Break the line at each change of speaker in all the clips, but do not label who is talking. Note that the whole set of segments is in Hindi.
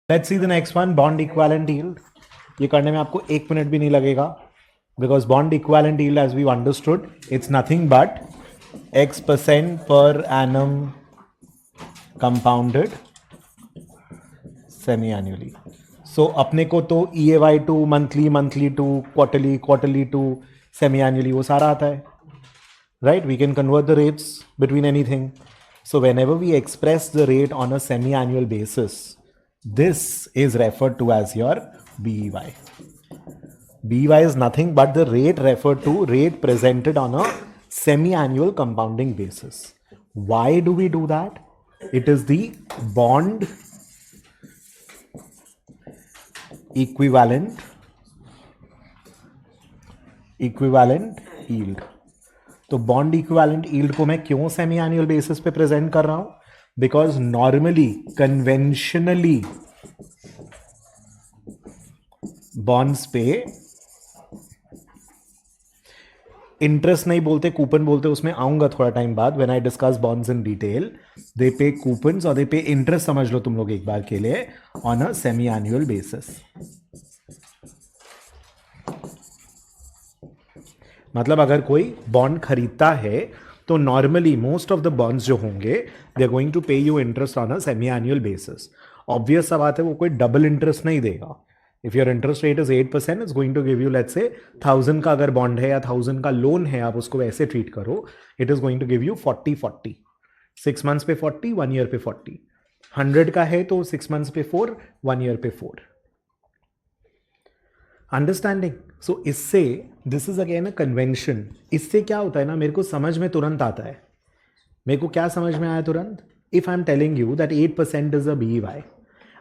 Let's see the next one, bond equivalent yield. ये करने में आपको 1 मिनट भी नहीं लगेगा, because bond equivalent yield as we understood it's nothing but X% per annum compounded semi annually. So अपने को तो EAY to monthly, monthly to quarterly, quarterly to semi annually, वो सारा आता है, right? We can convert the rates between anything. So whenever we express the rate on a semi-annual basis, this is referred to as your BEY. BEY is nothing but the rate referred to, rate presented on a semi-annual compounding basis. Why do we do that? It is the bond equivalent yield. तो बॉन्ड इक्विवेलेंट यील्ड को मैं क्यों सेमी एनुअल बेसिस पे प्रेजेंट कर रहा हूं? बिकॉज नॉर्मली, कन्वेंशनली बॉन्ड्स पे इंटरेस्ट नहीं बोलते, कूपन बोलते, उसमें आऊंगा थोड़ा टाइम बाद when I discuss bonds in detail. They pay coupons और दे पे इंटरेस्ट, समझ लो तुम लोग एक बार के लिए, on a semi annual basis. मतलब अगर कोई बॉन्ड खरीदता है तो normally most of the bonds जो होंगे they are going to pay you interest on a semi annual basis. Obvious सा बात है, वो कोई डबल इंटरेस्ट नहीं देगा. If your interest rate is 8%, it's going to give you, let's say 1000 का अगर बॉन्ड है या 1000 का लोन है, आप उसको वैसे ट्रीट करो, it is going to give you 40-40, 6 months पे 40, 1 ईयर पे 40. 100 का है तो 6 मंथ्स पे 4, 1 ईयर पे 4. अंडरस्टैंडिंग? सो इससे, this is again a convention. इससे क्या होता है ना, मेरे को समझ में तुरंत आता है. मेरे को क्या समझ में आया तुरंत? If I am telling you that 8% is a BEY,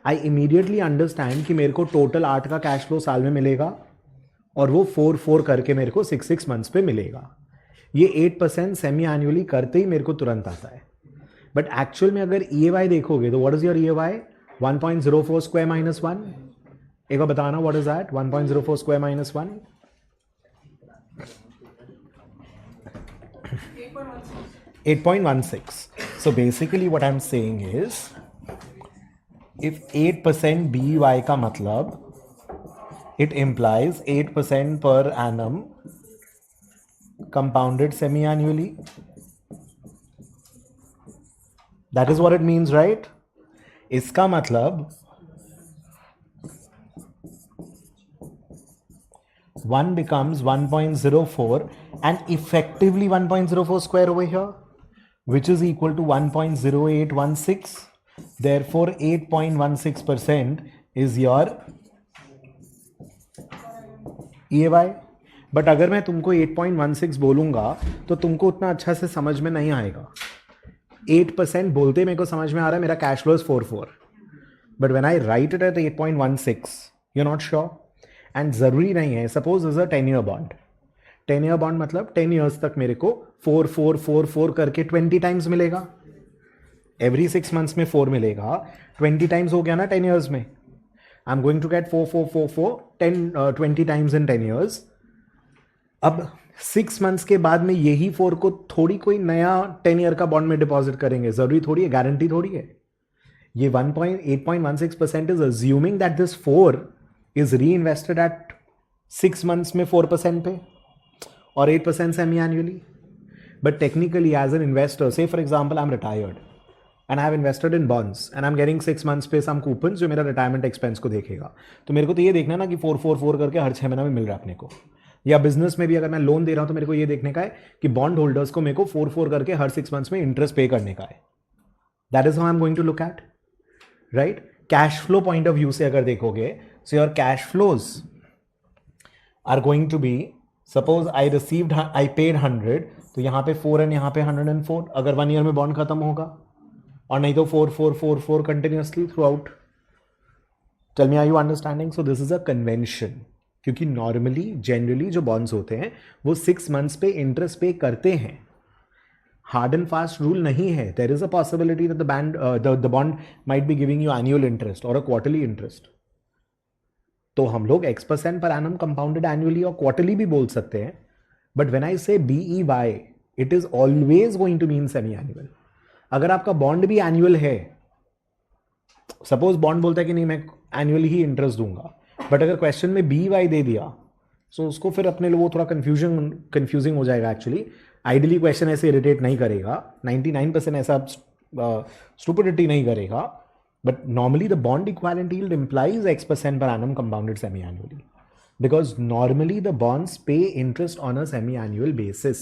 I immediately understand कि मेरे को टोटल 8 का कैश फ्लो साल में मिलेगा और वो 4 करके मेरे को 6 मंथ्स पे मिलेगा. ये 8% सेमी एनुअली करते ही मेरे को तुरंत आता है. बट एक्चुअल में अगर EAY देखोगे तो what is your EAY? 1.04 square minus 1. एक बार बताना, what is that? 1.04 square minus 1. 8.16. So basically what I'm saying is, if 8% BEY का मतलब, it implies 8% per annum compounded semi-annually. That is what it means, right? इसका मतलब 1 becomes 1.04 and effectively 1.04 square over here, which is equal to 1.0816. Therefore 8.16% is your EAY. But अगर मैं तुमको 8.16 बोलूंगा तो तुमको उतना अच्छा से समझ में नहीं आएगा. 8% बोलते मेरे को समझ में आ रहा है मेरा cash flow is 4. But when I write it at 8.16, you are not sure. And जरूरी नहीं है, suppose is a 10-year bond. 10-year bond मतलब 10 years तक मेरे को 4 करके 20 टाइम्स मिलेगा. एवरी 6 मंथ्स में 4 मिलेगा. 20 टाइम्स हो गया ना 10 years में. I am going to get 4 20 times in 10 years. अब 6 मंथ्स के बाद में यही 4 को थोड़ी कोई नया 10 year का बॉन्ड में डिपॉजिट करेंगे. जरूरी थोड़ी है, गारंटी थोड़ी है. ये 8.16% is assuming that this 4 is reinvested at 6 months में 4% पे और 8% semi-annually. But technically as an investor, say for example I'm retired and I have invested in bonds and I'm getting 6 months पे some coupons जो मेरा retirement expense को देखेगा. तो मेरे को तो ये देखना ना कि 4 करके हर 6 महीना में मिल रहा है अपने को. या बिजनेस में भी अगर मैं लोन दे रहा हूं तो मेरे को ये देखने का है कि बॉन्ड होल्डर्स को मेरे को 4 करके हर 6 मंथ्स में इंटरेस्ट पे करने का है. That is how I am going to look at, right? Cash flow point of view से अगर देखोगे, so your cash flows are going to be, suppose I paid 100, तो यहाँ पे 4 and यहाँ पे 104. अगर 1 year में बॉन्ड खत्म होगा, और नहीं तो 4 continuously throughout. Tell me, are you understanding? So this is a convention. क्योंकि normally, generally जो bonds होते हैं वो 6 months पे interest पे करते हैं. हार्ड एंड फास्ट रूल नहीं है. There is a possibility that the bond might be giving you annual interest और अ क्वार्टरली इंटरेस्ट. तो हम लोग X% पर एनम कंपाउंडेड एनुअली और क्वार्टरली भी बोल सकते हैं. But when I say BEY, it is always going to mean semi annual. अगर आपका बॉन्ड भी एनुअल है, सपोज बॉन्ड बोलता है कि नहीं मैं एनुअली ही इंटरेस्ट दूंगा, बट अगर क्वेश्चन में बी वाई दे दिया सो उसको फिर अपने लिए वो थोड़ा कंफ्यूजिंग हो जाएगा एक्चुअली. आइडियली क्वेश्चन ऐसे इरिटेट नहीं करेगा, 99% ऐसा स्टूपिडिटी नहीं करेगा, but normally the bond equivalent yield implies X% per annum compounded semi-annually because normally the bonds pay interest on a semi-annual basis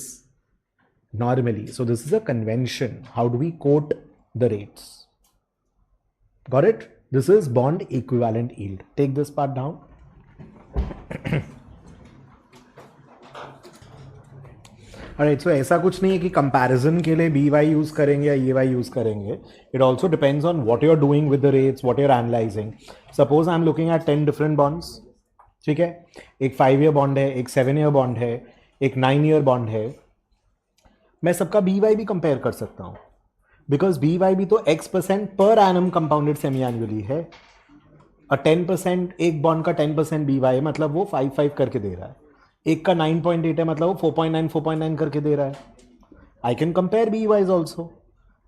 normally. So this is a convention. How do we quote the rates? Got it? This is bond equivalent yield. Take this part down. Alright, so ऐसा कुछ नहीं है कि कंपैरिजन के लिए बी वाई यूज करेंगे या ये वाई यूज करेंगे. It also depends on what you are doing with the rates, what you are analysing. Suppose I am looking at 10 different bonds. ठीक है, एक 5 ईयर बॉन्ड है, एक 7 ईयर बॉन्ड है, एक 9 ईयर बॉन्ड है. मैं सबका बी वाई भी कंपेयर कर सकता हूँ बिकॉज बी वाई भी तो X% पर एनम कंपाउंडेड सेमी एनुअली है. 10% एक बॉन्ड का 10% बी वाई मतलब वो 5 करके दे रहा है. एक का 9.8 है मतलब वो 4.9 करके दे रहा है. I can compare B Y wise.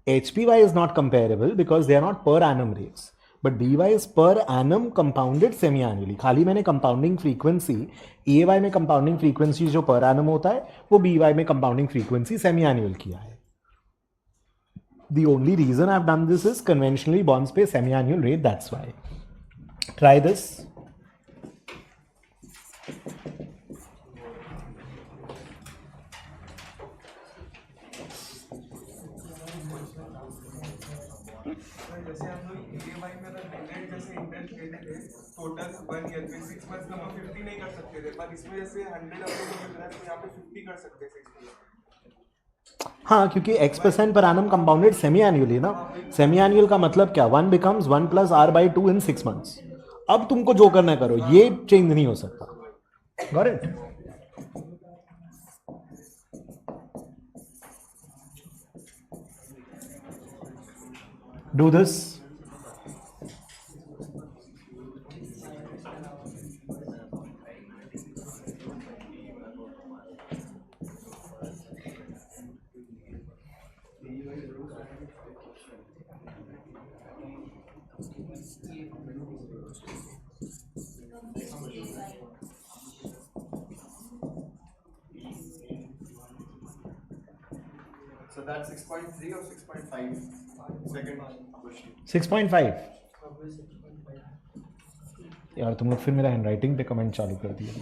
H P Y is not comparable because they are not per annum rates, but B Y is per annum compounded semi annually. खाली मैंने कंपाउंडिंग फ्रीक्वेंसी ए वाई में कंपाउंडिंग फ्रीक्वेंसी जो पर एनम होता है वो बी वाई में कंपाउंडिंग फ्रीक्वेंसी सेमी एनुअल किया है. The only reason I've done this is conventionally bonds pay semi-annual rate, that's why. Try this.
जैसे हम लोग EMI में हंड्रेड जैसे इंटरेस्ट लेते थे टोटल 1 ईयर में 6 मंथ्स में हम 50 नहीं कर सकते थे, पर इसमें जैसे 100 हम लोग को मिल रहा है तो यहाँ पे 50 कर सकते थे 6 मंथ्स.
हाँ, क्योंकि X% पर एनम कंपाउंडेड सेमी एनुअली ना. सेमी एनुअल का मतलब क्या, 1 becomes 1 plus R/2 in 6 months. अब तुमको जो करना है करो, ये चेंज नहीं हो सकता. Got it? Do this.
So that's 6.3 or 6.5? Second question.
6.5. यार तुम लोग फिर मेरा हैंडराइटिंग पे कमेंट चालू कर दिया.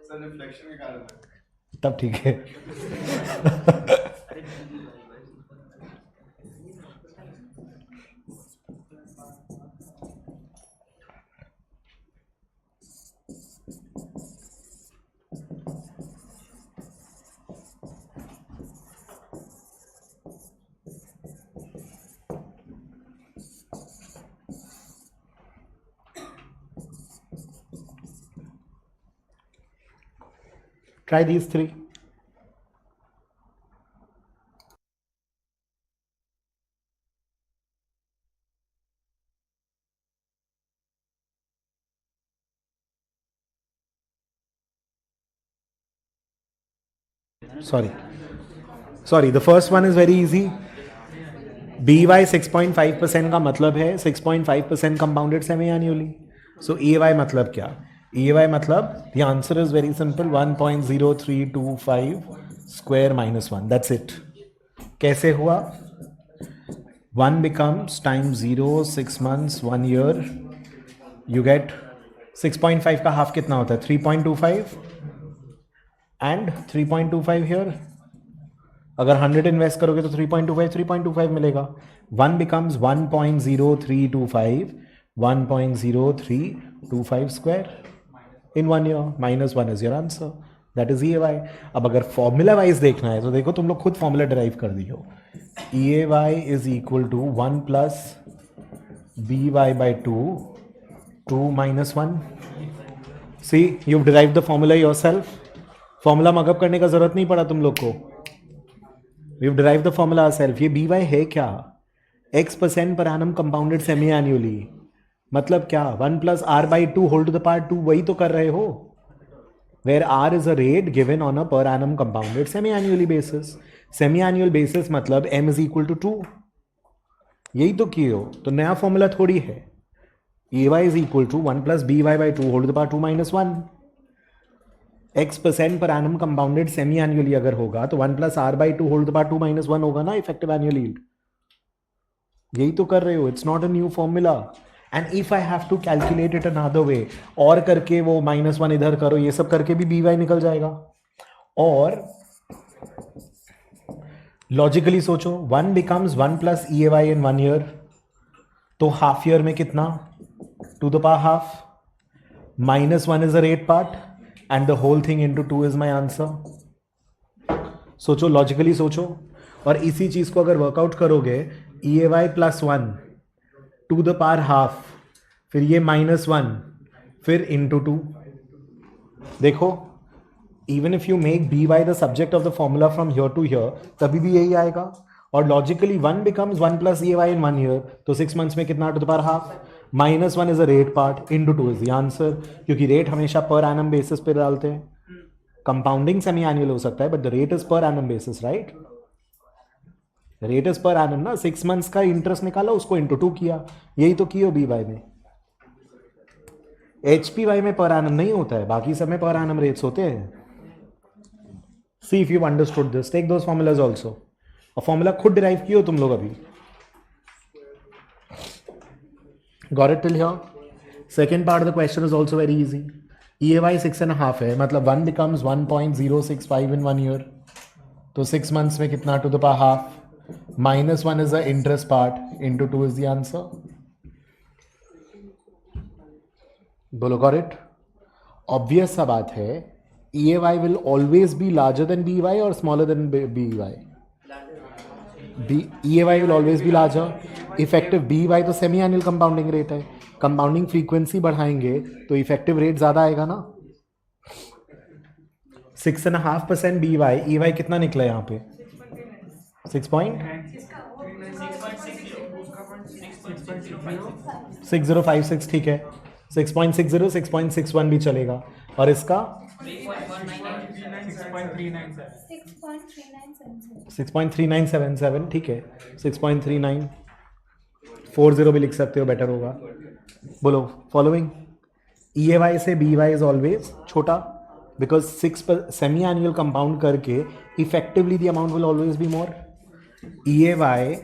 सर रिफ्लेक्शन के कारण है.
तब ठीक है. Try these 3. Sorry, the first one is very easy. BY 6.5% का मतलब है 6.5% कंपाउंडेड सेमी एनुअली. सो AY मतलब क्या? AY मतलब the answer is very simple, 1.0325 square minus 1. That's it. कैसे हुआ? 1 becomes times 0, 6 months, 1 year. You get 6.5 का हाफ कितना होता है? 3.25 and 3.25 here. अगर 100 इन्वेस्ट करोगे तो 3.25 मिलेगा. 1 becomes 1.0325, 1.0325 square in 1 year. Minus 1 is your answer. That is EAY. अब अगर फॉर्मूला वाइज देखना है तो देखो तुम लोग खुद फॉर्मूला डिराइव कर दी हो. EAY is equal to 1 plus BY by 2, 2 minus 1. See, you've derived the formula yourself. Formula mug up करने का जरूरत नहीं पड़ा तुम लोग को. We've derived the formula ourselves. ये BY है क्या? X% per annum compounded semi annually. मतलब क्या? 1 plus R/2 whole to the power 2. वही तो कर रहे हो. Where R is a rate given on a per annum compounded semi annually basis. Semi annual basis मतलब M is equal to 2. यही तो किए हो, तो नया फॉर्मूला थोड़ी है। A Y is equal to 1 plus B Y by 2 whole to the power 2 minus 1। X% पर एनम कंपाउंडेड सेमी एनुअली अगर होगा तो 1 plus R by 2 whole to the power 2 minus 1 होगा ना इफेक्टिव एनुअल यील्ड। यही तो कर रहे हो, it's not a new formula. And if I have to calculate it another way, और करके वो -1 इधर करो, ये सब करके भी बी वाई निकल जाएगा। और लॉजिकली सोचो, 1 becomes 1 plus E A Y in 1 year, तो हाफ ईयर में कितना, to the power half, -1 is a rate part and the whole thing into 2 is my answer. सोचो, लॉजिकली सोचो। और इसी चीज को अगर वर्कआउट करोगे, E A Y plus 1 to the power half, फिर ये -1, फिर इंटू 2। देखो, even if you make B Y the subject of the formula from here to here, तभी भी यही आएगा। और logically 1 becomes 1 plus E A Y in 1 year, तो 6 मंथ्स में कितना, to the power half, -1 is a rate part, into 2 is the answer. क्योंकि रेट हमेशा पर एनम बेसिस पे डालते हैं। कंपाउंडिंग सेमी एनुअल हो सकता है, but the rate is per annum basis, right? Rate is per annum ना। 6 मंथ्स का इंटरेस्ट निकाला, उसको इंटू 2 किया। यही तो किया बी वाई में। एच पी वाई में पर एनम नहीं होता है, बाकी सब में पर एनम रेट्स होते हैं। See if you understood this, take those formulas also. और फॉर्मूला खुद डिराइव किए हो तुम लोग अभी। Got it till here? Second part of the question is also very easy. EAY 6.5 है, मतलब 1 becomes 1.065 in 1 year. तो 6 months में कितना, to the power half, -1 is the interest part, into 2 is the answer. बोलो, got it? Obvious सा बात है, EAY will always be larger than BY or smaller than BY? EAY will always be larger. Effective BY तो सेमी एनुअल कंपाउंडिंग रेट है। कंपाउंडिंग फ्रीक्वेंसी बढ़ाएंगे तो इफेक्टिव रेट ज्यादा आएगा ना। 6.5% BY, EY कितना निकला यहाँ पे, 6.6056, ठीक है। 6.60, 6.61 भी चलेगा। और इसका 6.3977, ठीक है। 6.3940 भी लिख सकते हो, बेटर होगा। बोलो, फॉलोइंग। ई ए वाई से बी वाई इज ऑलवेज छोटा, बिकॉज 6 पर सेमी एनुअल कंपाउंड करके effectively the amount will always be more. E A Y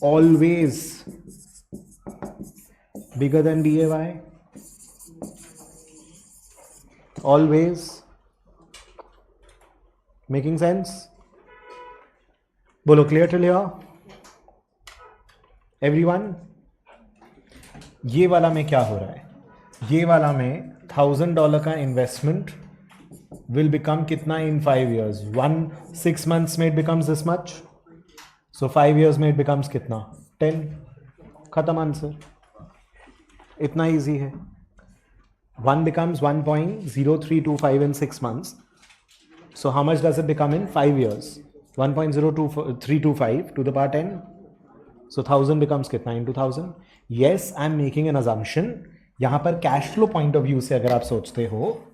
always bigger than D A Y, always. Making sense? बोलो, क्लियर टिल हियर एवरीवन? ये वाला में क्या हो रहा है, ये वाला में $1000 का इन्वेस्टमेंट विल बिकम कितना इन 5 years? 6 months में it becomes this much, so 5 years में इट बिकम्स कितना, 10। खत्म आंसर, इतना इजी है। 1 becomes 1.0325 in 6 months. So how much does it become in 5 years? 1.0325 to the power 10. So 1000 becomes कितना into 1000? Yes, I am making an assumption. यहाँ पर cash flow point of view से अगर आप सोचते हो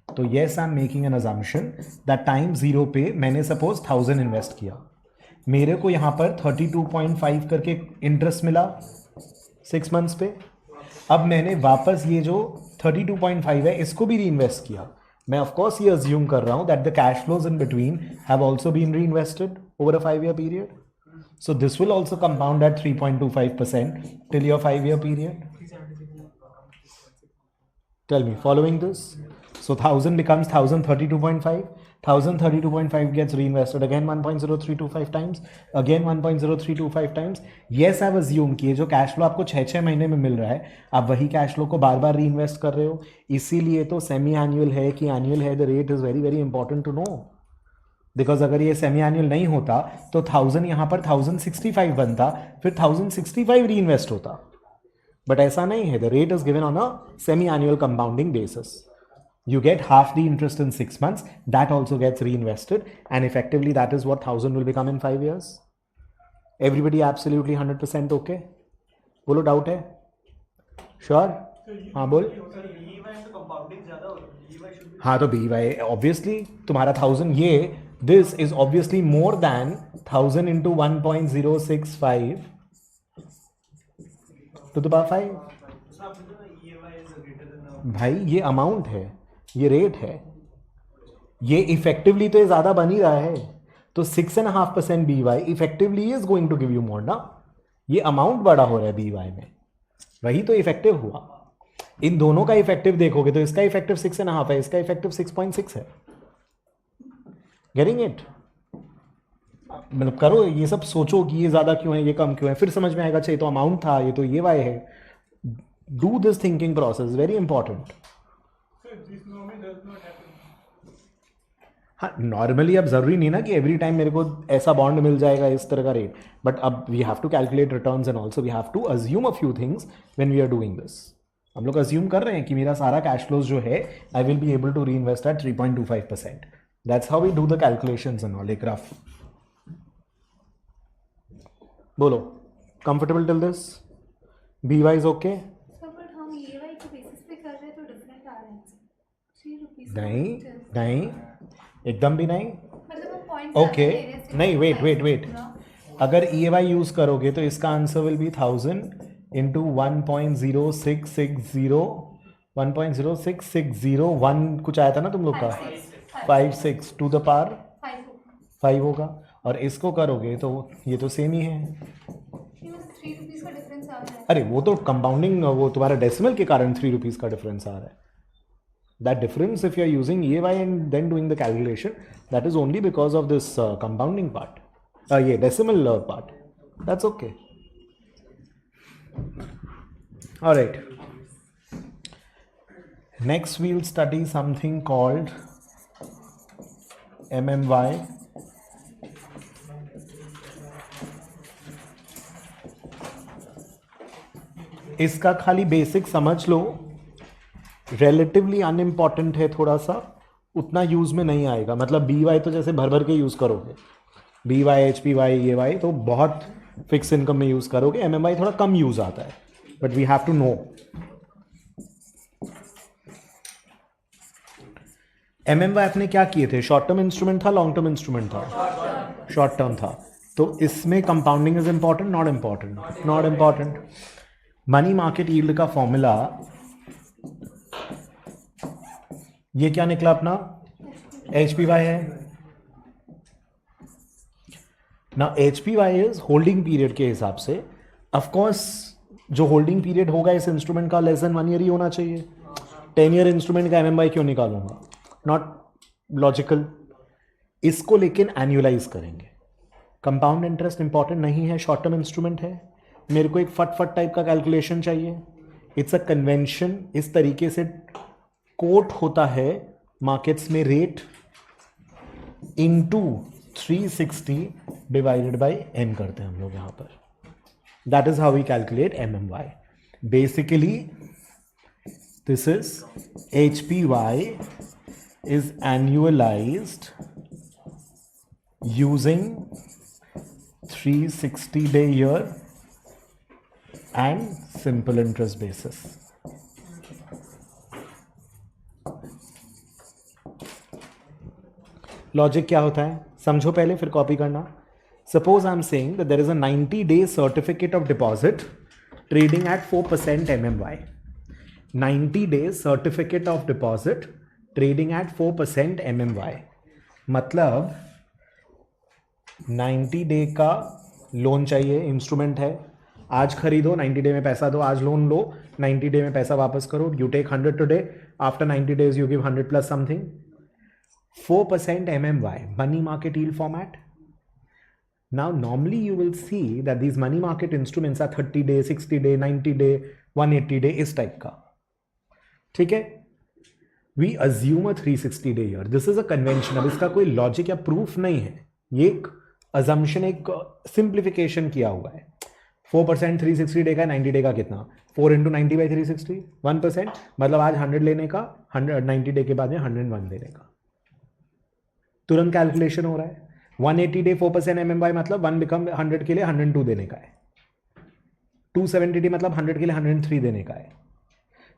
तो yes, I am making an assumption that time 0 पे मैंने सपोज 1000 इन्वेस्ट किया, मेरे को यहाँ पर 32.5 करके इंटरेस्ट मिला 6 मंथ्स पे। अब मैंने वापस ये जो 32.5 है इसको भी री इन्वेस्ट किया। मैं ऑफकोर्स ये अज्यूम कर रहा हूं that the cash flows in between have also been reinvested over a 5 year period, so this will also compound at 3.25% till your 5 year period. Tell me, following this? So 1000 becomes 1032.5. 1032.5 gets reinvested again 1.0325 times, again 1.0325 times. Yes, I've assumed कि ये जो कैश फ्लो आपको 6 महीने में मिल रहा है, आप वही कैश फ्लो को बार बार री इन्वेस्ट कर रहे हो। इसीलिए तो सेमी एनुअल है कि एनुअल है, the rate is very very important to know. Because अगर ये सेमी एनुअल नहीं होता तो 1000 यहाँ पर 1065 बनता, फिर 1065 री इन्वेस्ट होता। बट ऐसा नहीं है, the rate is given on a semi annual compounding basis. You get half the interest in 6 months, that also gets reinvested, and effectively that is what 1000 will become in 5 years. Everybody absolutely 100% okay? बोलो, डाउट है? श्योर? हाँ बोल। हाँ तो बी वाई ऑब्वियसली तुम्हारा 1000 ये This is obviously more than 1000 into 1.065 to the power 5. भाई ये अमाउंट है, ये रेट है, ये इफेक्टिवली तो ये ज्यादा बन ही रहा है, तो 6.5% BY effectively is going to give you more ना. ये अमाउंट बड़ा हो रहा है BY में, वही तो इफेक्टिव हुआ. इन दोनों का इफेक्टिव देखोगे तो इसका इफेक्टिव 6.5 है, इसका इफेक्टिव 6.6 है. Getting it? मतलब करो ये सब, सोचो कि ये ज्यादा क्यों है, ये कम क्यों है, फिर समझ में आएगा. अच्छा ये तो अमाउंट था, ये तो ये वाई है. Do this thinking process, very important. हाँ, नॉर्मली अब जरूरी नहीं ना कि एवरी टाइम मेरे को ऐसा बॉन्ड मिल जाएगा इस तरह का रेट, बट अब we have to calculate returns and also we have to assume a few things when we are doing this. हम लोग अज्यूम कर रहे हैं कि मेरा सारा कैश फ्लोज जो है I will be able to reinvest at 3.25%. That's how we do the calculations and all. A graph बोलो, comfortable till this? BY is okay? नहीं नहीं, एकदम भी नहीं. ओके नहीं, वेट. अगर EY यूज करोगे तो इसका आंसर विल बी 1000 इंटू 1.0660 कुछ आया था ना तुम लोग का, 56 टू द पावर 5 होगा. और इसको करोगे तो ये तो सेम ही है. अरे वो तो कंपाउंडिंग, वो तुम्हारा डेसिमल के कारण 3 रुपीज का डिफरेंस आ रहा है. That difference, if you are using EY and then doing the calculation, that is only because of this compounding part. Yeah, decimal part. That's okay. All right. Next, we'll study something called MMY. इसका खाली बेसिक समझ लो. रिलेटिवली अनइम्पॉर्टेंट है थोड़ा सा, उतना यूज में नहीं आएगा. मतलब BY तो जैसे भर भर के यूज करोगे, BY HPY EY तो बहुत फिक्स इनकम में यूज करोगे. MMY थोड़ा कम यूज आता है, but we have to know. MMY अपने क्या किए थे? शॉर्ट टर्म इंस्ट्रूमेंट था, लॉन्ग टर्म इंस्ट्रूमेंट था? शॉर्ट टर्म था. तो इसमें compounding is important, not important? Not important. Money market yield का फॉर्मूला ये क्या निकला अपना? HPY है ना. HPY इज होल्डिंग पीरियड के हिसाब से. ऑफ कोर्स जो होल्डिंग पीरियड होगा इस इंस्ट्रूमेंट का लेस देन 1 ईयर ही होना चाहिए. 10 ईयर इंस्ट्रूमेंट का MMY क्यों निकालूंगा? Not logical. इसको लेकिन एन्युलाइज करेंगे. कंपाउंड इंटरेस्ट इंपॉर्टेंट नहीं है, शॉर्ट टर्म इंस्ट्रूमेंट है. मेरे को एक फट टाइप का कैलकुलेशन चाहिए. It's a convention. इस तरीके से कोट होता है मार्केट्स में rate into 360 divided by n करते हैं हम लोग यहां पर. That is how we calculate MMY. Basically this is HPY is annualized using 360-day year and simple interest basis. Logic क्या होता है समझो पहले, फिर कॉपी करना. Suppose I am saying that there is a 90-day certificate of deposit trading at 4% MMY. 90-day certificate of deposit trading at 4% MMY. मतलब 90 डे का लोन चाहिए, इंस्ट्रूमेंट है. आज खरीदो, 90 डे में पैसा दो. आज लोन लो, 90 डे में पैसा वापस करो. You take 100 today, after 90 days you give 100 plus something. 4% MMY, money market yield format. Now normally you will see that these money market instruments are 30 day, 60 day, 90 day, 180 day, इस टाइप का. ठीक है. We assume a 360 day year. This is a convention. अब इसका कोई लॉजिक या प्रूफ नहीं है, ये एक assumption, एक सिंप्लीफिकेशन किया हुआ है. 4% 360 डे का, 90 डे का कितना? 4 into 90 by 360, 1%. मतलब आज 100 लेने का, 90 डे के बाद में 101 देने का. तुरंत कैलकुलेशन हो रहा है. 180 डे 4% MMY मतलब 1 बिकम 100 के लिए 102 देने का है. 270 डे मतलब 100 के लिए 103 देने का है.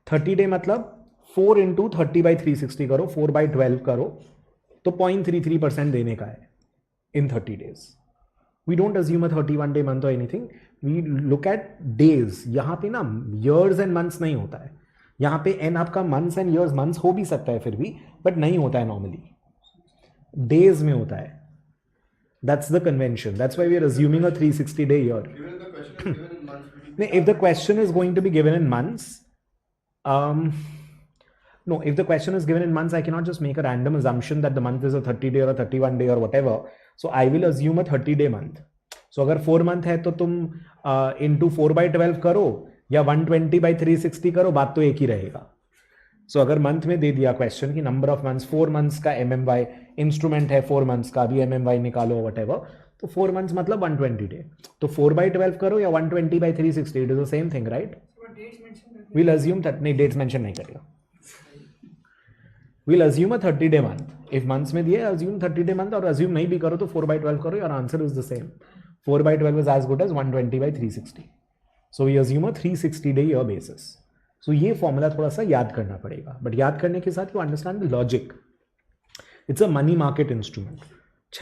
30 डे मतलब 4 into 30 by 360 करो, 4 by 12 करो, तो 0.33% देने का है इन 30 days. We don't assume a 31 day month or anything. We look at days. यहाँ पे ना years and months नहीं होता है. यहाँ पे n आपका months and years, months हो भी सकता है फिर भी, but नहीं होता है normally. Days में होता है. That's the convention. That's why we are assuming a 360-day year.
Even the question is given in months.
If the question is going to be given in months, no, if the question is given in months, I cannot just make a random assumption that the month is a 30-day or a 31-day or whatever. So I will assume a 30-day month. So अगर 4 month है तो तुम into 4/12 करो या 120/360 करो, बात तो एक ही रहेगा. So अगर मंथ में दे दिया क्वेश्चन की नंबर ऑफ मंथ्स, 4 months का MMY, इंस्ट्रूमेंट है 4 months का, भी MMY निकालो whatever, तो 4 months मतलब 120 day. तो 4/12 करो या 120/360, it is the same thing, right? We'll assume that नहीं, dates mention नहीं करेगा. We'll assume a 30-day month. If months में दिए, assume 30-day month, और assume नहीं भी करो तो 4/12 करो, your answer is the same. 4/12 is as good as 120/360. So we assume a 360-day year basis. So ये फॉर्मूला थोड़ा सा याद करना पड़ेगा, बट याद करने के साथ you understand the logic. It's a money market instrument.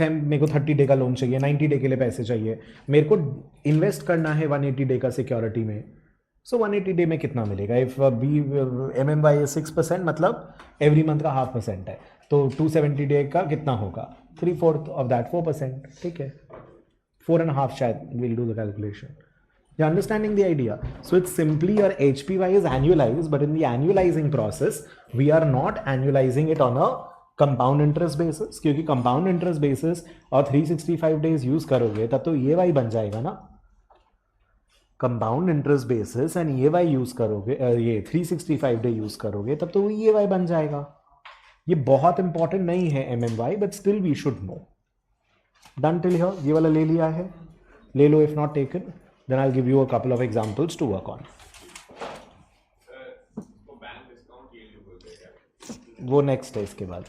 मेरे को 30 डे का लोन चाहिए, 90 डे के लिए पैसे चाहिए, मेरे को इन्वेस्ट करना है 180 डे का सिक्योरिटी में. सो 180 डे में कितना मिलेगा? इफ बी MMY 6%, मतलब एवरी मंथ का 0.5% है, तो 270 डे का कितना होगा? 3/4 ऑफ दैट 4%. ठीक है, 4.5 शायद. Will do the calculation. You're understanding the idea? So it's simply your HPY is annualized, but in the annualizing process, we are not annualizing it on a compound interest basis, क्योंकि compound interest basis और 365 days use करोगे तब तो EAY बन जाएगा ना. Compound interest basis and EAY use करोगे, ये 365 डे यूज करोगे तब तो वो EAY बन जाएगा. ये बहुत इंपॉर्टेंट नहीं है MMY, but still we should know. Done till here? ये वाला ले लिया है, ले लो. If not taken then I'll give you a couple of examples to work on. वो नेक्स्ट है इसके बाद.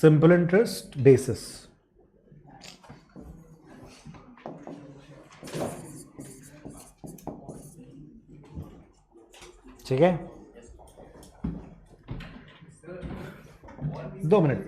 Simple interest basis. ठीक है, 2 minute.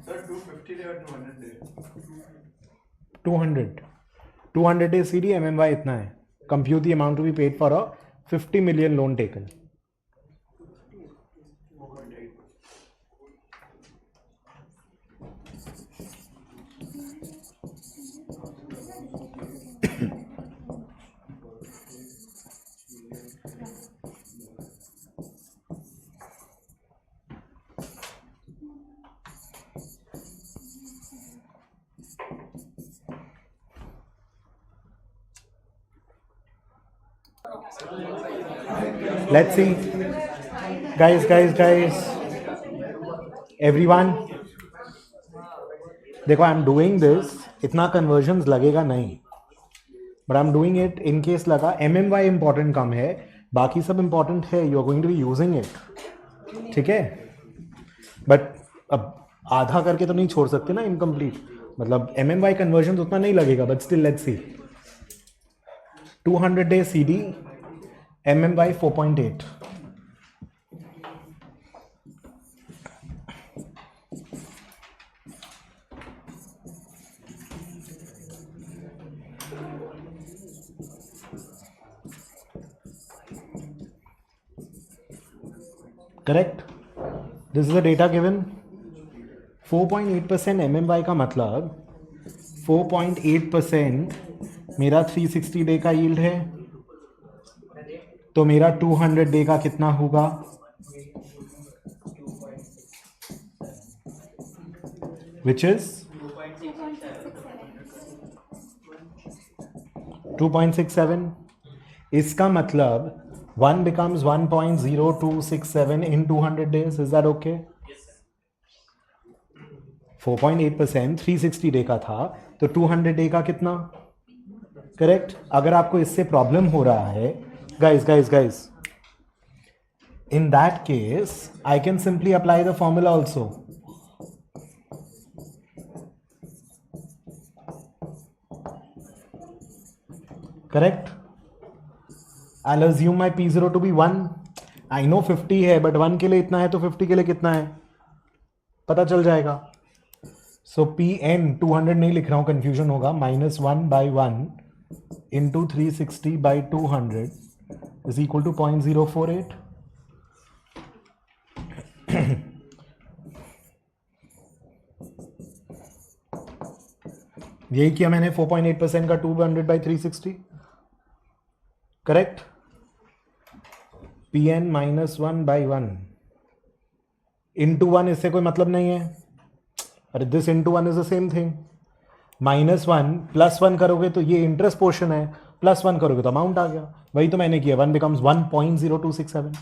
Sir, 250 day or 200 day?
200 days CD. MMY इतना है. Compute the amount to be paid for a 50 million loan taken. Let's see. Guys. Everyone. देखो, आई एम डूइंग दिस, इतना कन्वर्जन्स लगेगा नहीं, but I am doing it in case लगा। MMY इंपॉर्टेंट कम है, बाकी सब इंपॉर्टेंट है, you are going to be using it, ठीक है। बट अब आधा करके तो नहीं छोड़ सकते ना इनकम्प्लीट, मतलब MMY कन्वर्जन उतना नहीं लगेगा, but still let's see. 200 days CD, MMY 4.8। Correct, this is the data given. 4.8% MMY का मतलब 4.8% मेरा 360 डे का यील्ड है, तो मेरा 200 डे का कितना होगा? Which is 2.67। इसका मतलब 1 becomes 1.0267 in 200 days. Is that okay? 4.8% 360 day का था, तो 200 डे का कितना? करेक्ट। अगर आपको इससे प्रॉब्लम हो रहा है, guys, in that case I can simply apply the formula also. Correct? I'll assume my P0 to be 1. I know 50 है, but 1 के लिए इतना है, तो 50 के लिए कितना है पता चल जाएगा। सो PN 200 नहीं लिख रहा हूँ, कंफ्यूजन होगा, -1/1 इंटू 360/200 इज इक्वल टू 0.048। यही किया मैंने 4.8% का 200/360। करेक्ट। PN -1/1 इंटू 1, इससे कोई मतलब नहीं है। अरे this into 1 is the same thing. -1 +1 करोगे तो ये इंटरेस्ट पोर्शन है, +1 करोगे तो अमाउंट आ गया। वही तो मैंने किया, 1 becomes 1.0267।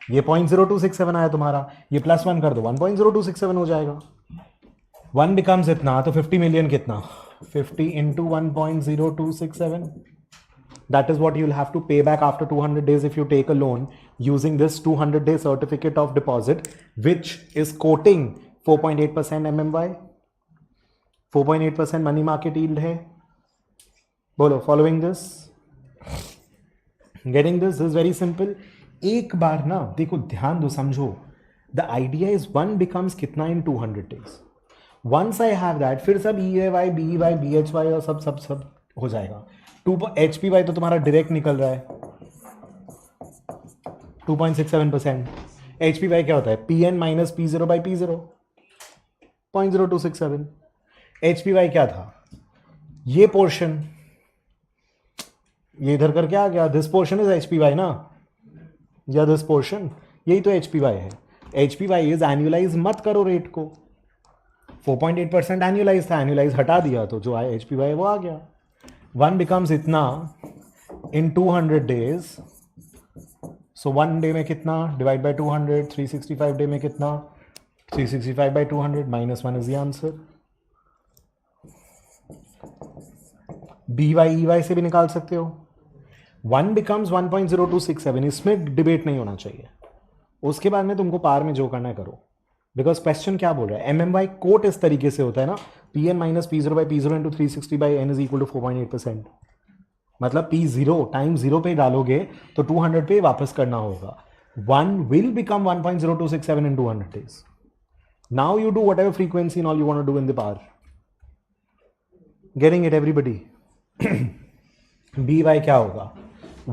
ये 0.0267 आया तुम्हारा, ये +1 कर दो 1.0267 हो जाएगा। 1 becomes इतना, तो 50 मिलियन कितना? 50 into 1.0267। That is what you'll have to pay back after 200 days if you take a loan using this 200-day certificate of deposit, which is quoting 4.8% MMY, 4.8% money market yield है। बोलो, following this, getting this is very simple। एक बार ना देखो, ध्यान दो, समझो। The idea is 1 becomes कितना in 200 days। Once I have that, फिर सब EAY, BEY, BHY और सब हो जाएगा। HPY तो तुम्हारा डायरेक्ट निकल रहा है 2.67%। HPY क्या होता है? PN minus P0/P0, 0.0267। HPY क्या था? ये पोर्शन, ये इधर करके आ गया, दिस पोर्शन इज HPY ना, या दिस पोर्शन, यही तो HPY है। HPY इज एनुअलाइज मत करो रेट को, 4.8% एनुअलाइज था, एनुअलाइज हटा दिया तो जो आया HPY वो आ गया। 1 becomes इतना in 200 days, so 1 डे में कितना डिवाइड बाय 200, 365 डे में कितना 365/200 -1 is the answer। BY EY से भी निकाल सकते हो। 1 becomes 1.0267, इसमें डिबेट नहीं होना चाहिए। उसके बाद में तुमको पार में जो करना है करो, बिकॉज क्वेश्चन क्या बोल रहा है? MMY कोट इस तरीके से होता है ना, PN minus P0/P0 into 360/n is equal to 4.8%। मतलब P0 टाइम 0 पे डालोगे तो 200 पे वापस करना होगा। 1 will become 1.0267 in 200 days। Now you do whatever frequency and all you want to do in the power। Getting it everybody? BY क्या होगा?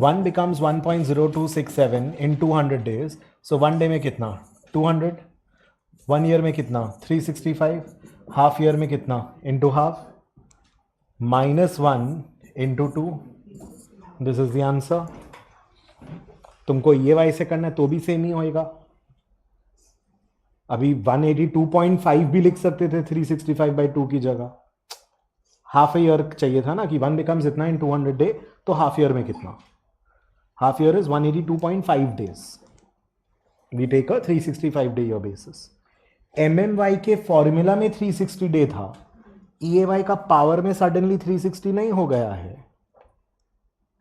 1 becomes 1.0267 in 200 days, so 1 day में कितना 200, 1 ईयर में कितना 365, हाफ ईयर में कितना into half, -1 into 2, this is the answer. तुमको EAY से करना है तो भी सेम ही होएगा। अभी 182.5 भी लिख सकते थे 365/2 की जगह। हाफ ईयर चाहिए था ना, कि 1 becomes इतना इन 200 डे, तो हाफ ईयर में कितना, half year is 182.5 days. We take a 365 day year basis. MMY के फॉर्मूला में 360 डे था, EAY का पावर में सडनली 360 नहीं हो गया है.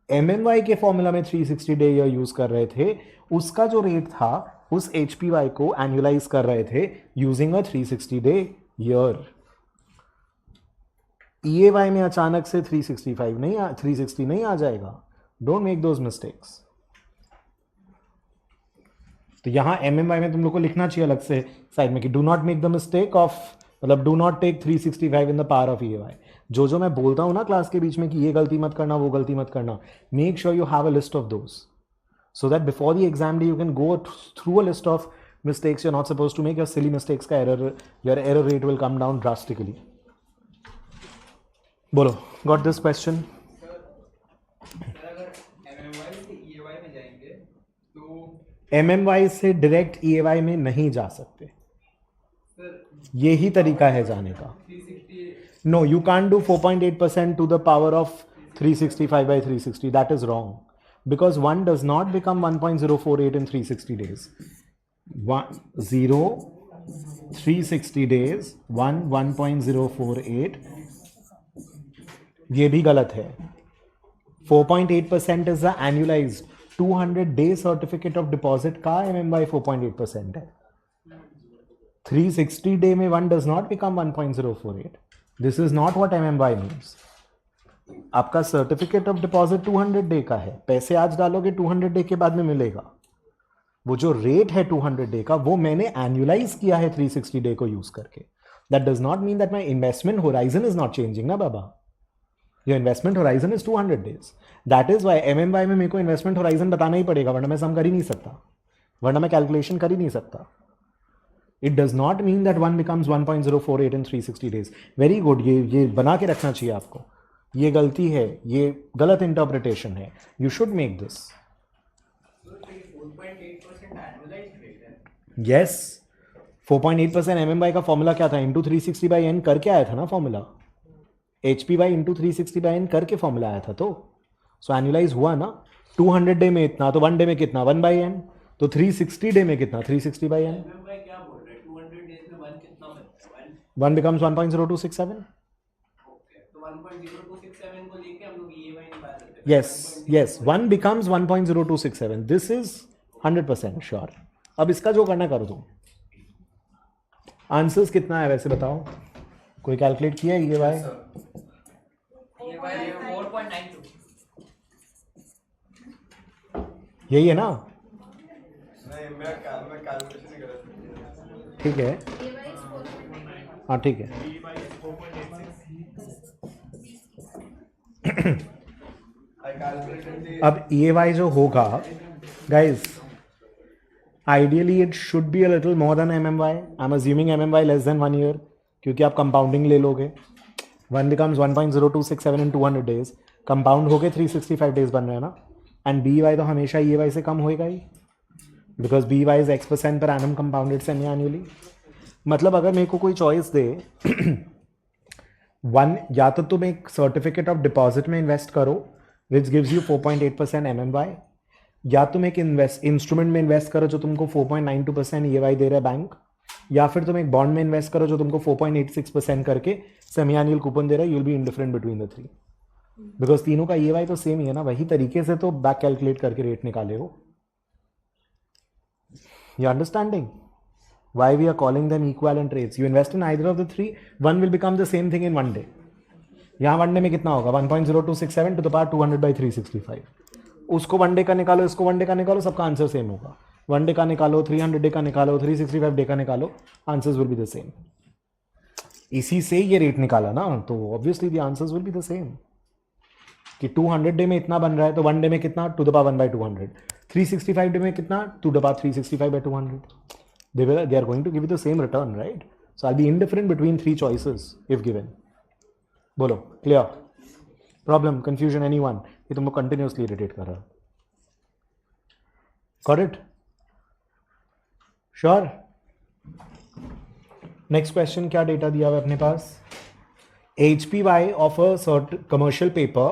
MMY के फॉर्मूला में 360 डे ईयर यूज कर रहे थे, उसका जो रेट था उस HPY को एनुअलाइज कर रहे थे using a 360 day year. EAY में अचानक से 360 नहीं आ जाएगा. Don't make those mistakes. तो यहां MMY में तुम लोग को लिखना चाहिए अलग से साइड में कि do not make the mistake of, मतलब do not take 365 in the power of EAY. जो मैं बोलता हूं ना क्लास के बीच में कि ये गलती मत करना, वो गलती मत करना, make sure you have a list of those so that before the exam day you can go through a list of mistakes you are not suppose to make. Your silly mistakes का your error rate will come down drastically. बोलो, गॉट दिस क्वेश्चन? MMY से डायरेक्ट EAY में नहीं जा सकते. यही तरीका है जाने का. No, you can't do 4.8% to the power of 365 by 360. That is wrong. Because 1 does not become 1.048 in 360 days. 0, 360 days, 1.048. ये भी गलत है. 4.8% is the annualized 200 day certificate of deposit का MMY 4.8% है. 360 day में 1 does not become 1.048. This is not what MMY means. आपका सर्टिफिकेट ऑफ डिपॉजिट 200 डे का है. पैसे आज डालोगे 200 डे के बाद में मिलेगा. वो जो रेट है 200 डे का वो मैंने एनुअलाइज किया है 360 डे को यूज करके. That does not mean that my investment horizon is not changing ना बाबा. Your investment horizon is 200 days. That is why MMY में मेरे को इन्वेस्टमेंट होराइजन बताना ही पड़ेगा, वरना मैं सम कर ही नहीं सकता, वरना मैं कैलकुलेशन कर ही नहीं सकता. It does not mean that 1 becomes 1.048 in 360 days. Very good, ये बना के रखना चाहिए आपको. ये गलती है, ये गलत इंटरप्रिटेशन है. You should make this. Yes, 4.8% MMY का फॉर्मूला क्या था? इंटू 360 बाई एन करके आया था ना formula. HPY into 360 by N करके फॉर्मूला आया था. तो सो एनुअलाइज हुआ ना. 200 डे में इतना, तो 1 डे में कितना? 1 बाई एन. तो 360 डे में कितना? 360 by N. 1 becomes 1.0267. Yes, 1 becomes 1.0267. This is 100% sure. अब इसका जो करना करो तुम. आंसर्स कितना है वैसे बताओ? कोई कैलकुलेट किया है EAY? यही है ना? ठीक है, हाँ ठीक है. अब EAY जो होगा guys, ideally it should be a little more than MMY. I am assuming MMY less than 1 year, क्योंकि आप कंपाउंडिंग ले लोगे. 1 बिकम्स 1.0267 इन 200 डेज. कंपाउंड होके 365 डेज बन रहे हैं ना. एंड BY तो हमेशा EAY से कम होएगा ही, बिकॉज BY इज X% पर एनम कंपाउंडेड सेमी एनुअली. मतलब अगर मेरे को कोई चॉइस दे, या तो तुम एक सर्टिफिकेट ऑफ डिपॉजिट में इन्वेस्ट करो विच गिव्स यू 4.8% MMY, या तुम एक इंस्ट्रूमेंट में इन्वेस्ट करो जो तुमको 4.92% EAY दे रहा है बैंक, या फिर तुम एक बॉन्ड में इन्वेस्ट करो जो तुमको 4.86% करके सेमी एनुअल कूपन दे रहा है. You will be indifferent between the three, because तीनों का EAY तो सेम ही है ना. वही तरीके से तो बैक कैलकुलेट करके रेट निकाले हो. You understanding why we are calling them equivalent rates? You invest in either of the three, one will become the same thing in 1 day. यहाँ 1 डे में कितना होगा? 1.0267 to the power 200 by 365. उसको 1 डे का निकालो, इसको 1 डे का निकालो, सबका आंसर सेम होगा. 1 डे का निकालो, 300 डे का निकालो, 365 डे का निकालो, answers will be the same. इसी से ये रेट निकाला ना, तो obviously the answers will be the same. कि 200 डे में इतना बन रहा है, तो 1 डे में कितना? To the power 1 by 200. 365 day में कितना? To the power 365 by 200. They are going to give you the same return, right? So I'll be indifferent between 3 choices if given. बोलो, clear? Problem, confusion, anyone? ये तुमको continuously irritate कर रहा है. Got it? Sure? Next question, क्या data दिया हुआ है अपने पास? HPY of a certain commercial paper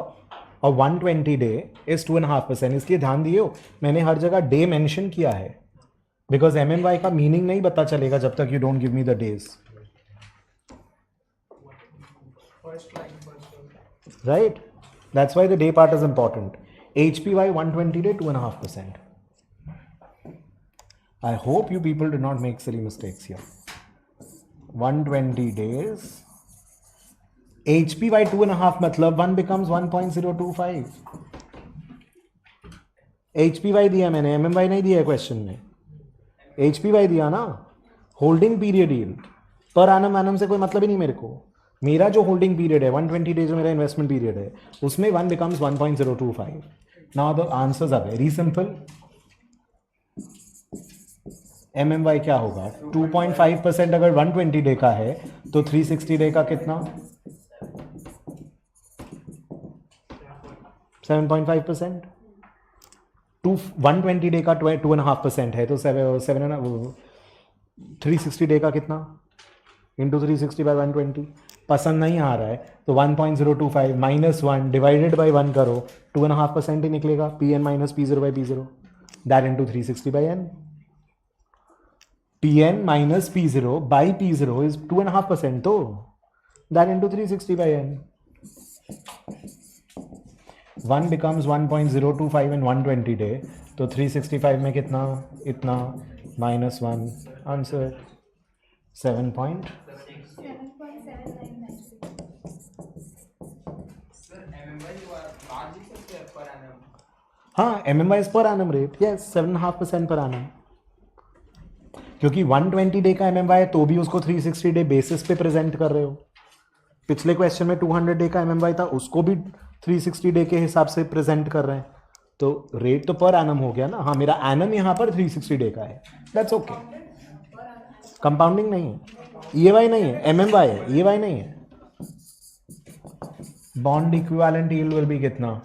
और 120 डे इज 2.5%. इसलिए ध्यान दिए हो, मैंने हर जगह डे मेंशन किया है, बिकॉज MMY का मीनिंग नहीं पता चलेगा जब तक you don't give me the days. Right? That's why the day part is important. HPY 120 day 2.5%. I hope you people did not make silly mistakes here. 120 days. HPY 2.5 मतलब 1 becomes 1.025. HPY दिया मैंने, MMY नहीं दिया क्वेश्चन में. HPY दिया ना. Holding period yield per annum से कोई मतलब ही नहीं मेरे को. मेरा जो होल्डिंग पीरियड है 120 डेज, जो मेरा इन्वेस्टमेंट पीरियड है, उसमें 1 becomes 1.025. Now the answers are very simple. MMY क्या होगा? 2.5% अगर 120 डे का है तो 360 डे का कितना? 7.5%. 120 डे का 2.5% है तो 360 डे का कितना? Into 360 by 120. पसंद नहीं आ रहा है तो 1.025 माइनस 1 डिवाइडेड बाई 1 करो, 2.5% ही निकलेगा. Pn minus P0 by P0, that into 360 by n. Pn minus P0 by P0 is 2.5%, तो that into 360 by n. 1 becomes 1.025 in 120 day, तो 365 में कितना? इतना minus 1. Answer 7.
Sir MMY margin से पर एनम.
हाँ, MMY is per annum rate. Yes, 7.5% per annum. क्योंकि 120 डे का MMY है तो भी उसको 360 डे बेसिस पे प्रेजेंट कर रहे हो. पिछले क्वेश्चन में 200 डे का MMY था, उसको भी 360 डे के हिसाब से प्रेजेंट कर रहे हैं, तो रेट तो पर एनम हो गया ना. हाँ, मेरा एनम यहाँ पर 360 डे का है, दैट्स ओके. कंपाउंडिंग नहीं है, EY नहीं है, MMY है, EY नहीं है. Bond equivalent yield will be कितना?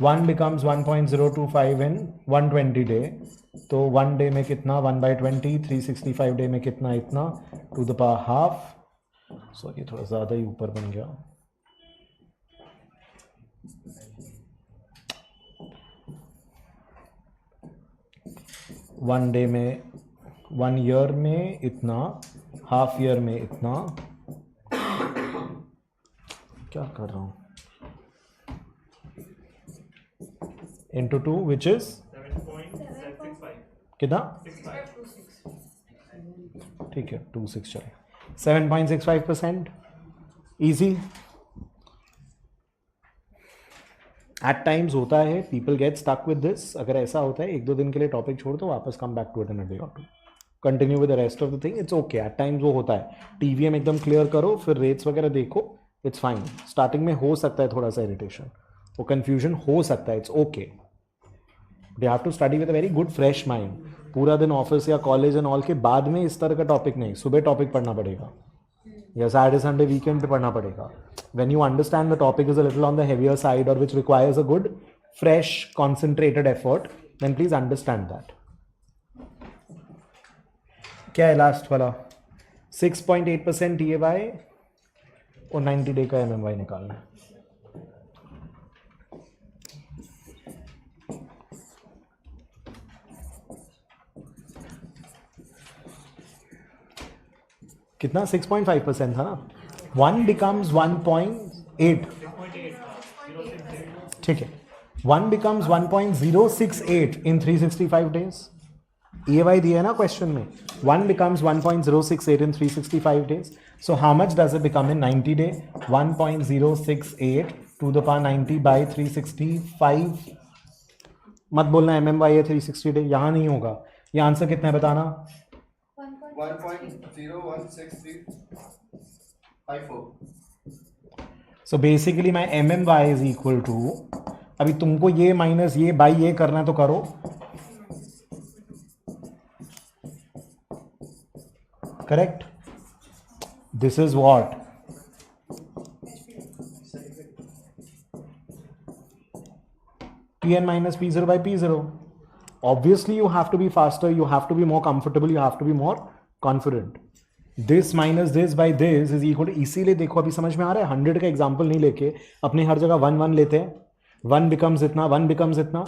1 becomes 1.025 in 120 डे, तो 1 डे में कितना? 1/20. 365 डे में कितना? इतना to the power half. Sorry, थोड़ा ज़्यादा ही ऊपर बन गया. वन डे में, 1 ईयर में इतना, हाफ ईयर में इतना. क्या कर रहा हूँ? इंटू 2 विच इज कितना? ठीक है, 26 चले. 7.65%. ईजी. एट टाइम्स होता है, people get stuck with this. अगर ऐसा होता है 1-2 दिन के लिए टॉपिक छोड़ दो, वापस come back to it in a day और two, continue with the rest of the thing. It's okay, at times वो होता है. TVM एकदम क्लियर करो, फिर रेट्स वगैरह देखो, इट्स फाइन. स्टार्टिंग में हो सकता है थोड़ा सा इरिटेशन, वो कन्फ्यूजन हो सकता है, it's okay. They have to study with a very good fresh mind. पूरा दिन ऑफिस या कॉलेज एंड ऑल के बाद में इस तरह का टॉपिक नहीं, सुबह टॉपिक पढ़ना पड़ेगा या सैटरडे संडे वीकेंड पे पढ़ना पड़ेगा. When you understand the topic is a little on the heavier side or which requires a good, fresh, concentrated effort, then please understand that. क्या है लास्ट वाला? 6.8% TAY और 90 डे का MMY निकालना. कितना? 6.5% था ना. 1 becomes 1.8. ठीक है, 1 becomes 1.068 in 365 days. EY दिया है ना क्वेश्चन में. 1 becomes 1.068 in 365 days. So how much does it become in 90 day? 1.068 to the power 90 by 365. मत बोलना MMY है 360 डे, यहाँ नहीं होगा. ये आंसर कितना है बताना?
1.01634.
So basically my MMY is equal to, अभी तुमको ये माइनस ये बाई ये करना है तो करो. Correct. This is what? Pn minus P0 by P0. Obviously you have to be faster, you have to be more comfortable, you have to be more confident. This minus this by this is equal, इसीलिए देखो अभी समझ में आ रहा है, 100 का एग्जाम्पल नहीं लेके अपने हर जगह 1 1 लेते हैं, 1 बिकम्स इतना, 1 बिकम्स इतना,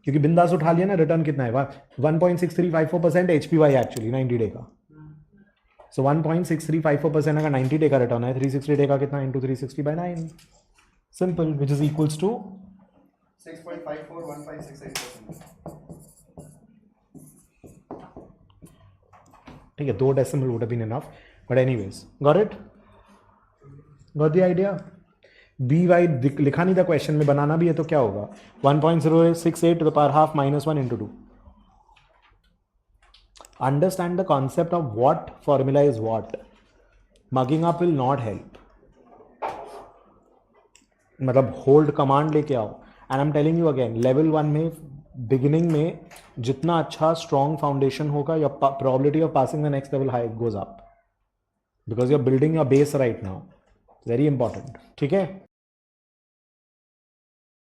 क्योंकि बिंदास उठा लिया ना, रिटर्न कितना है 1.6354% HPY एक्चुअली 90 डे का। सो 1.6354% अगर 90 डे का रिटर्न है, 360 डे का कितना into 360/9, simple, which is equals to
6.541568%.
ठीक है, 2 decimal would have been enough, but anyways got it, got the idea. BY लिखा नहीं था क्वेश्चन में, बनाना भी है तो क्या होगा, 1.068 to the power half minus 1 into 2. Understand the concept of what formula is what. Mugging up will not help. मतलब होल्ड कमांड लेके आओ, and I am telling you again, level 1 में बिगिनिंग में जितना अच्छा स्ट्रॉन्ग फाउंडेशन होगा, your probability of passing the next level high goes up, because you are building your base right now, very important. ठीक है,